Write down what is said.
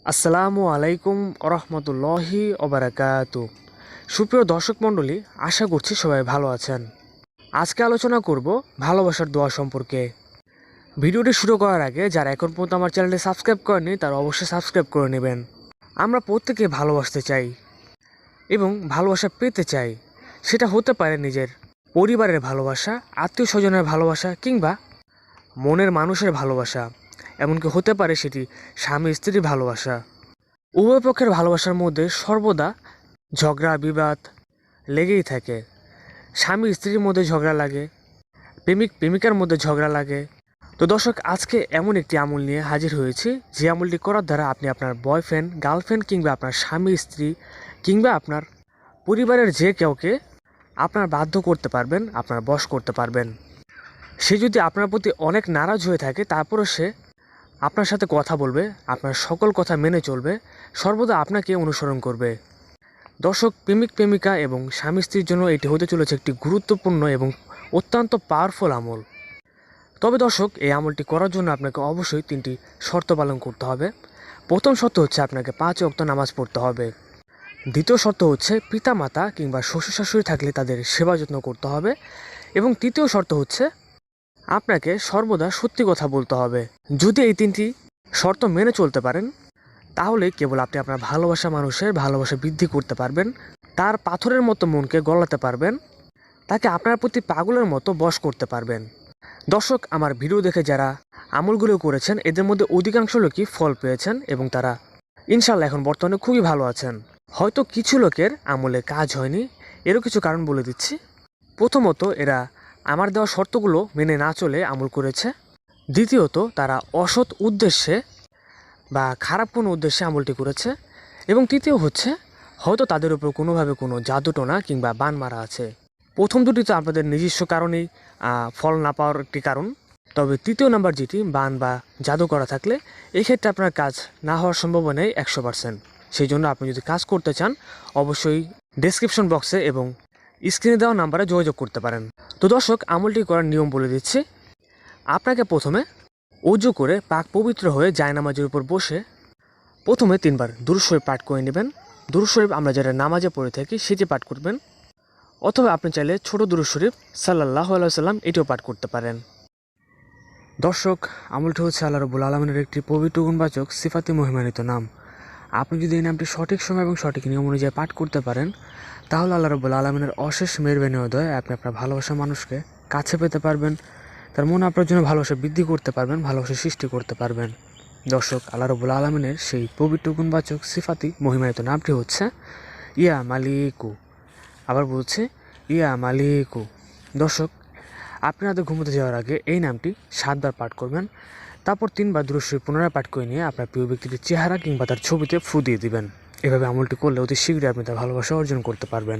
আসসালামু আলাইকুম রহমতুল্লাহি ওবারাকাতু। সুপ্রিয় দর্শক মণ্ডলী, আশা করছি সবাই ভালো আছেন। আজকে আলোচনা করব ভালোবাসার দোয়া সম্পর্কে। ভিডিওটি শুরু করার আগে যারা এখন পর্যন্ত আমার চ্যানেলটি সাবস্ক্রাইব করেনি তারা অবশ্যই সাবস্ক্রাইব করে নেবেন। আমরা প্রত্যেকে ভালোবাসতে চাই এবং ভালোবাসা পেতে চাই। সেটা হতে পারে নিজের পরিবারের ভালোবাসা, আত্মীয় স্বজনের ভালোবাসা কিংবা মনের মানুষের ভালোবাসা, এমনকি হতে পারে সেটি স্বামী স্ত্রীর ভালোবাসা। উভয় পক্ষের ভালোবাসার মধ্যে সর্বদা ঝগড়া বিবাদ লেগেই থাকে। স্বামী স্ত্রীর মধ্যে ঝগড়া লাগে, প্রেমিক প্রেমিকার মধ্যে ঝগড়া লাগে। তো দর্শক, আজকে এমন একটি আমল নিয়ে হাজির হয়েছি যে আমলটি করার দ্বারা আপনি আপনার বয়ফ্রেন্ড, গার্লফ্রেন্ড কিংবা আপনার স্বামী স্ত্রী কিংবা আপনার পরিবারের যে কাউকে আপনার বাধ্য করতে পারবেন, আপনার বশ করতে পারবেন। সে যদি আপনার প্রতি অনেক নারাজ হয়ে থাকে তারপরও সে আপনার সাথে কথা বলবে, আপনার সকল কথা মেনে চলবে, সর্বদা আপনাকে অনুসরণ করবে। দর্শক, প্রেমিক প্রেমিকা এবং স্বামী স্ত্রীর জন্য এটি হতে চলেছে একটি গুরুত্বপূর্ণ এবং অত্যন্ত পাওয়ারফুল আমল। তবে দর্শক, এই আমলটি করার জন্য আপনাকে অবশ্যই 3টি শর্ত পালন করতে হবে। প্রথম শর্ত হচ্ছে আপনাকে 5 ওয়াক্ত নামাজ পড়তে হবে। দ্বিতীয় শর্ত হচ্ছে পিতামাতা কিংবা শ্বশুর শাশুড়ি থাকলে তাদের সেবা যত্ন করতে হবে। এবং তৃতীয় শর্ত হচ্ছে আপনাকে সর্বদা সত্যি কথা বলতে হবে। যদি এই 3টি শর্ত মেনে চলতে পারেন তাহলে কেবল আপনি আপনার ভালোবাসা মানুষের ভালোবাসা বৃদ্ধি করতে পারবেন, তার পাথরের মতো মনকে গলাতে পারবেন, তাকে আপনার প্রতি পাগলের মতো বশ করতে পারবেন। দর্শক, আমার ভিডিও দেখে যারা আমলগুলো করেছেন এদের মধ্যে অধিকাংশ লোকই ফল পেয়েছেন এবং তারা ইনশাল্লাহ এখন বর্তমানে খুবই ভালো আছেন। হয়তো কিছু লোকের আমলে কাজ হয়নি, এরও কিছু কারণ বলে দিচ্ছি। প্রথমত, এরা আমার দেওয়া শর্তগুলো মেনে না চলে আমল করেছে। দ্বিতীয়ত, তারা অসৎ উদ্দেশ্যে বা খারাপ কোনো উদ্দেশ্যে আমলটি করেছে। এবং তৃতীয় হচ্ছে হয়তো তাদের উপর কোনোভাবে কোনো জাদুটোনা কিংবা বান মারা আছে। প্রথম দুটি তো আপনাদের নিজস্ব কারণেই ফল না পাওয়ার একটি কারণ। তবে তৃতীয় নাম্বার যেটি, বান বা জাদু করা থাকলে এক্ষেত্রে আপনার কাজ না হওয়ার সম্ভাবনাই 100%। সেই জন্য আপনি যদি কাজ করতে চান অবশ্যই ডেসক্রিপশন বক্সে এবং স্ক্রিনে দেওয়া নাম্বারে যোগাযোগ করতে পারেন। তো দর্শক, আমলটি করার নিয়ম বলে দিচ্ছি। আপনাকে প্রথমে অজু করে পাক পবিত্র হয়ে জায়নামাজের উপর বসে প্রথমে 3বার দুরূদ শরীফ পাঠ করে নেবেন। দুরূদ শরীফ আমরা যারা নামাজে পড়ে থাকি সেটি পাঠ করবেন, অথবা আপনি চাইলে ছোট দুরূদ শরীফ সাল্লাল্লাহু আলাইহি ওয়াসাল্লাম এটিও পাঠ করতে পারেন। দর্শক, আমলটি হচ্ছে আল্লাহ রাব্বুল আলামিনের একটি পবিত্র গুণবাচক সিফাতে মহিমান্বিত নাম। আপনি যদি এই নামটি সঠিক সময় এবং সঠিক নিয়ম অনুযায়ী পাঠ করতে পারেন তাহলে আল্লাহ রাব্বুল আলামিনের অশেষ মেহেরবানি ও দয়ায় আপনি আপনার ভালোবাসা মানুষকে কাছে পেতে পারবেন, তার মন আপনার জন্য ভালোবাসা বৃদ্ধি করতে পারবেন, ভালোবাসা সৃষ্টি করতে পারবেন। দর্শক, আল্লাহ রাব্বুল আলামিনের সেই পবিত্র গুণবাচক সিফাতি মহিমান্বিত নামটি হচ্ছে ইয়া মালিকু। আবার বলছে ইয়া মালিকু। দর্শক, আপনাদের ঘুমোতে যাওয়ার আগে এই নামটি 7বার পাঠ করবেন। তারপর 3বার দুরূদ শরীফ পুনরায় পাঠ করে নিয়ে আপনার প্রিয় ব্যক্তিটির চেহারা কিংবা তার ছবিতে ফু দিয়ে দিবেন। এভাবে আমলটি করলে অতি শীঘ্রই আপনি তার ভালোবাসা অর্জন করতে পারবেন।